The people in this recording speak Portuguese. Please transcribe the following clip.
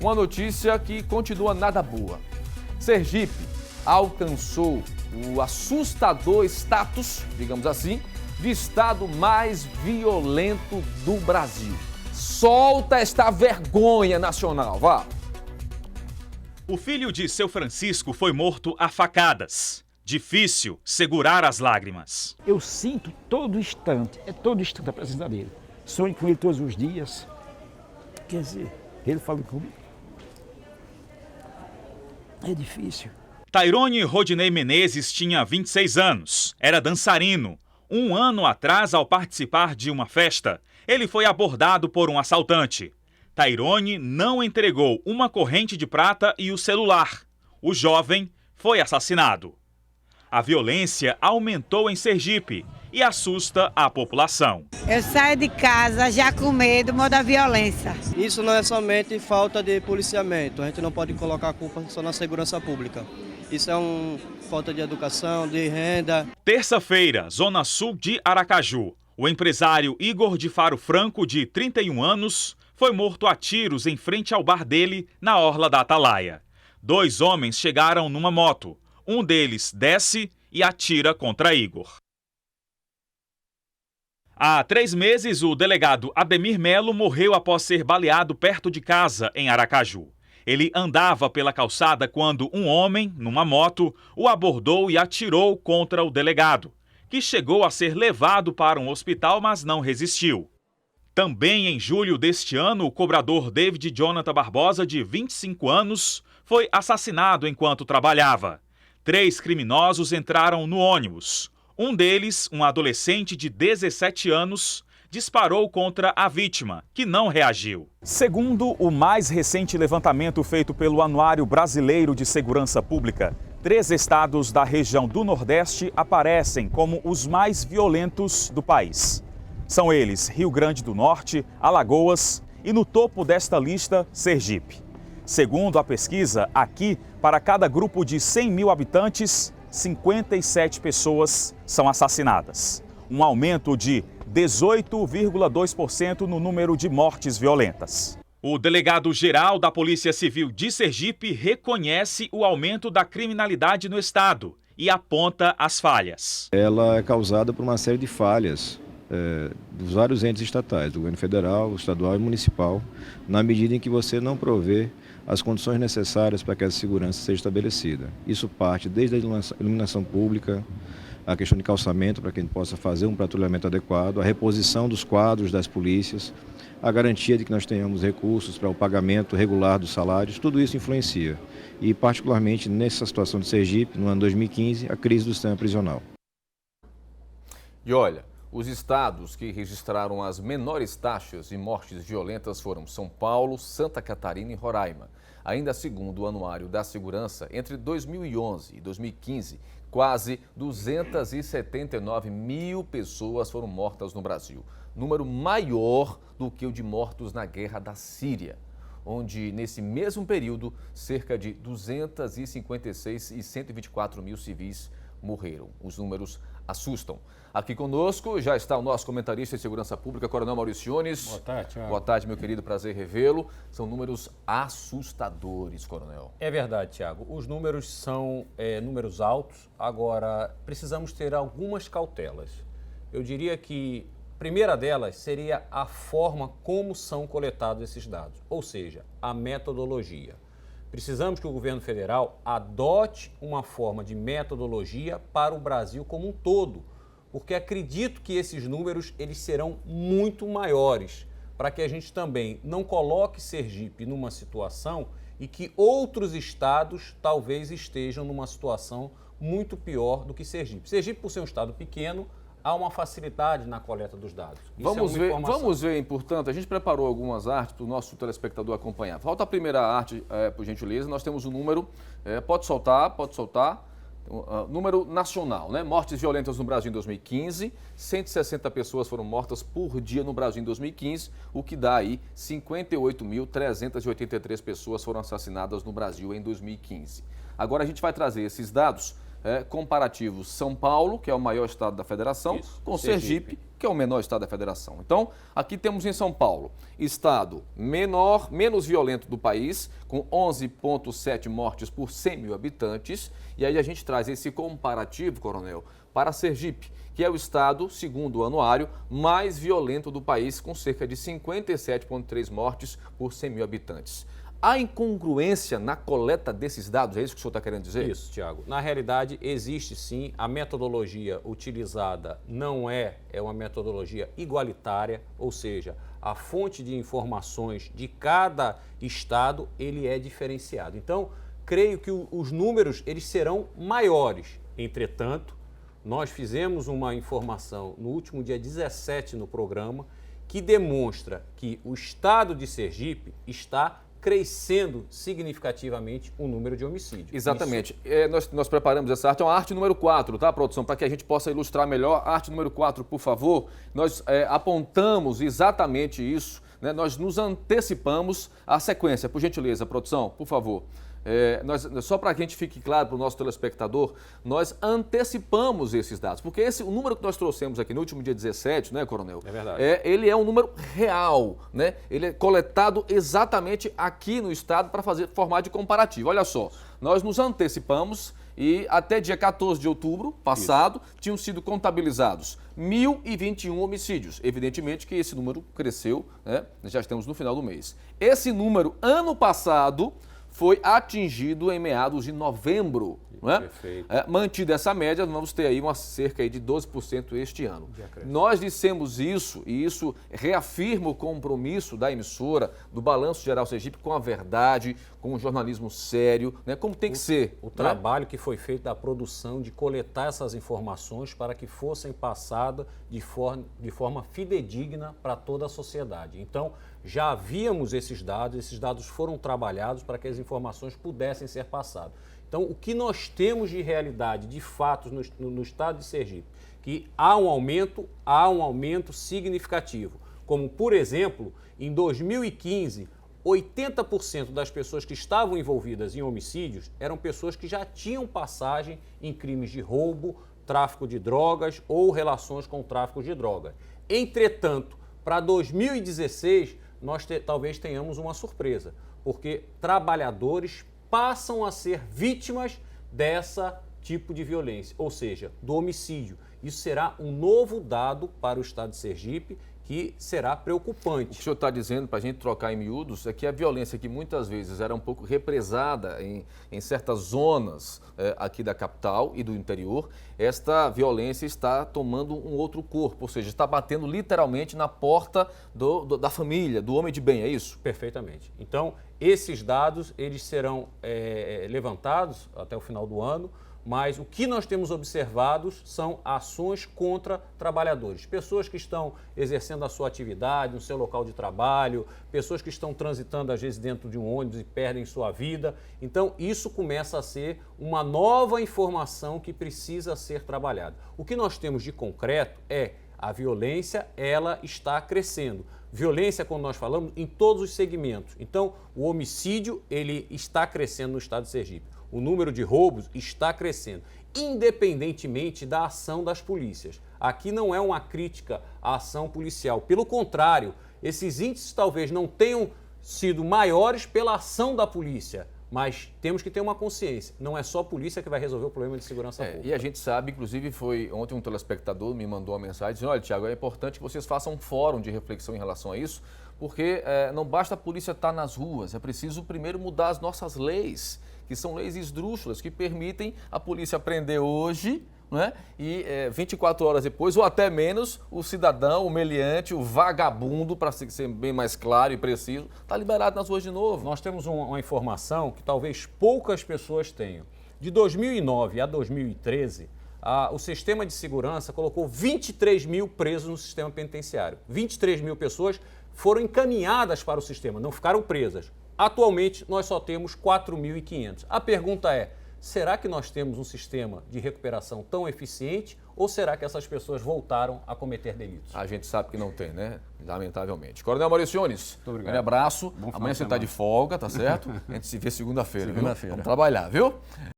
uma notícia que continua nada boa. Sergipe alcançou o assustador status, digamos assim, de estado mais violento do Brasil. Solta esta vergonha nacional, vá! O filho de seu Francisco foi morto a facadas. Difícil segurar as lágrimas. Eu sinto todo instante a presença dele. Sonho com ele todos os dias. Quer dizer, ele fala comigo. É difícil. Tairone Rodinei Menezes tinha 26 anos. Era dançarino. Um ano atrás, ao participar de uma festa, ele foi abordado por um assaltante. Tairone não entregou uma corrente de prata e o celular. O jovem foi assassinado. A violência aumentou em Sergipe e assusta a população. Eu saio de casa já com medo da violência. Isso não é somente falta de policiamento, a gente não pode colocar a culpa só na segurança pública. Isso é falta de educação, de renda. Terça-feira, Zona Sul de Aracaju. O empresário Igor de Faro Franco, de 31 anos, foi morto a tiros em frente ao bar dele, na Orla da Atalaia. 2 homens chegaram numa moto. Um deles desce e atira contra Igor. Há 3 meses, o delegado Ademir Melo morreu após ser baleado perto de casa, em Aracaju. Ele andava pela calçada quando um homem, numa moto, o abordou e atirou contra o delegado, que chegou a ser levado para um hospital, mas não resistiu. Também em julho deste ano, o cobrador David Jonathan Barbosa, de 25 anos, foi assassinado enquanto trabalhava. 3 criminosos entraram no ônibus. Um deles, um adolescente de 17 anos, disparou contra a vítima, que não reagiu. Segundo o mais recente levantamento feito pelo Anuário Brasileiro de Segurança Pública, 3 estados da região do Nordeste aparecem como os mais violentos do país. São eles Rio Grande do Norte, Alagoas e, no topo desta lista, Sergipe. Segundo a pesquisa, aqui, para cada grupo de 100 mil habitantes, 57 pessoas são assassinadas. Um aumento de 18,2% no número de mortes violentas. O delegado-geral da Polícia Civil de Sergipe reconhece o aumento da criminalidade no estado e aponta as falhas. Ela é causada por uma série de falhas dos vários entes estatais, do governo federal, estadual e municipal, na medida em que você não provê as condições necessárias para que essa segurança seja estabelecida. Isso parte desde a iluminação pública, a questão de calçamento para que a gente possa fazer um patrulhamento adequado, a reposição dos quadros das polícias, a garantia de que nós tenhamos recursos para o pagamento regular dos salários, tudo isso influencia. E particularmente nessa situação de Sergipe, no ano 2015, a crise do sistema prisional. E olha, os estados que registraram as menores taxas de mortes violentas foram São Paulo, Santa Catarina e Roraima. Ainda segundo o Anuário da Segurança, entre 2011 e 2015, quase 279 mil pessoas foram mortas no Brasil. Número maior do que o de mortos na Guerra da Síria, onde, nesse mesmo período, cerca de 256 e 124 mil civis morreram. Os números assustam. Aqui conosco já está o nosso comentarista de segurança pública, Coronel Mauriciones. Boa tarde, Thiago. Boa tarde, meu querido, prazer revê-lo. São números assustadores, Coronel. É verdade, Thiago. Os números são números altos. Agora, precisamos ter algumas cautelas. Eu diria que a primeira delas seria a forma como são coletados esses dados, ou seja, a metodologia. Precisamos que o governo federal adote uma forma de metodologia para o Brasil como um todo, porque acredito que esses números eles serão muito maiores, para que a gente também não coloque Sergipe numa situação e que outros estados talvez estejam numa situação muito pior do que Sergipe. Sergipe, por ser um estado pequeno, há uma facilidade na coleta dos dados. Vamos ver, portanto, a gente preparou algumas artes para o nosso telespectador acompanhar. Falta a primeira arte, por gentileza, nós temos o número, pode soltar. Número nacional, né? Mortes violentas no Brasil em 2015, 160 pessoas foram mortas por dia no Brasil em 2015, o que dá aí 58.383 pessoas foram assassinadas no Brasil em 2015. Agora a gente vai trazer esses dados comparativos. São Paulo, que é o maior estado da federação, com Sergipe, porque é o menor estado da federação. Então, aqui temos em São Paulo, estado menos violento do país, com 11,7 mortes por 100 mil habitantes. E aí a gente traz esse comparativo, Coronel, para Sergipe, que é o estado, segundo o anuário, mais violento do país, com cerca de 57,3 mortes por 100 mil habitantes. Há incongruência na coleta desses dados? É isso que o senhor está querendo dizer? Isso, Tiago. Na realidade, existe sim. A metodologia utilizada não é uma metodologia igualitária, ou seja, a fonte de informações de cada estado ele é diferenciado. Então, creio que os números eles serão maiores. Entretanto, nós fizemos uma informação no último dia 17 no programa que demonstra que o estado de Sergipe está crescendo significativamente o número de homicídios. Exatamente. Nós preparamos essa arte, é uma arte número 4, tá, produção? Para que a gente possa ilustrar melhor. Arte número 4, por favor. Nós apontamos exatamente isso, né? Nós nos antecipamos à sequência. Por gentileza, produção, por favor. Só para que a gente fique claro para o nosso telespectador, nós antecipamos esses dados, porque o número que nós trouxemos aqui no último dia 17, né, Coronel? É verdade. Ele é um número real, né? Ele é coletado exatamente aqui no estado para fazer formato de comparativo. Olha só, nós nos antecipamos e até dia 14 de outubro passado tinham sido contabilizados 1.021 homicídios. Evidentemente que esse número cresceu, né? Já estamos no final do mês. Esse número, ano passado, foi atingido em meados de novembro. Não é? Perfeito. Mantida essa média, nós vamos ter aí cerca de 12% este ano. Nós dissemos isso, e isso reafirma o compromisso da emissora, do Balanço Geral Sergipe, com a verdade, com o jornalismo sério, né? Como tem que ser. O trabalho que foi feito da produção de coletar essas informações para que fossem passadas de forma fidedigna para toda a sociedade. Então, já havíamos esses dados foram trabalhados para que as informações pudessem ser passadas. Então, o que nós temos de realidade, de fatos no estado de Sergipe, que há um aumento significativo. Como, por exemplo, em 2015, 80% das pessoas que estavam envolvidas em homicídios eram pessoas que já tinham passagem em crimes de roubo, tráfico de drogas ou relações com o tráfico de drogas. Entretanto, para 2016, nós talvez tenhamos uma surpresa, porque trabalhadores passam a ser vítimas dessa tipo de violência, ou seja, do homicídio. Isso será um novo dado para o estado de Sergipe que será preocupante. O que o senhor está dizendo, para a gente trocar em miúdos, é que a violência que muitas vezes era um pouco represada em certas zonas aqui da capital e do interior, esta violência está tomando um outro corpo, ou seja, está batendo literalmente na porta da família, do homem de bem, é isso? Perfeitamente. Então, esses dados eles serão levantados até o final do ano, mas o que nós temos observado são ações contra trabalhadores. Pessoas que estão exercendo a sua atividade no seu local de trabalho, pessoas que estão transitando às vezes dentro de um ônibus e perdem sua vida. Então isso começa a ser uma nova informação que precisa ser trabalhada. O que nós temos de concreto é a violência, ela está crescendo. Violência, quando nós falamos, em todos os segmentos. Então o homicídio ele está crescendo no estado de Sergipe. O número de roubos está crescendo, independentemente da ação das polícias. Aqui não é uma crítica à ação policial. Pelo contrário, esses índices talvez não tenham sido maiores pela ação da polícia, mas temos que ter uma consciência. Não é só a polícia que vai resolver o problema de segurança pública. E a gente sabe, inclusive, ontem um telespectador me mandou uma mensagem dizendo: olha, Tiago, é importante que vocês façam um fórum de reflexão em relação a isso, porque não basta a polícia estar nas ruas, é preciso primeiro mudar as nossas leis, que são leis esdrúxulas, que permitem a polícia prender hoje, né? E 24 horas depois, ou até menos, o cidadão, o meliante, o vagabundo, para ser bem mais claro e preciso, está liberado nas ruas de novo. Nós temos uma informação que talvez poucas pessoas tenham. De 2009 a 2013, o sistema de segurança colocou 23 mil presos no sistema penitenciário. 23 mil pessoas foram encaminhadas para o sistema, não ficaram presas. Atualmente, nós só temos 4.500. A pergunta é, será que nós temos um sistema de recuperação tão eficiente ou será que essas pessoas voltaram a cometer delitos? A gente sabe que não tem, né? Lamentavelmente. Coronel Mauriciones, um abraço. Amanhã você está de folga, tá certo? A gente se vê segunda-feira. Vamos trabalhar, viu?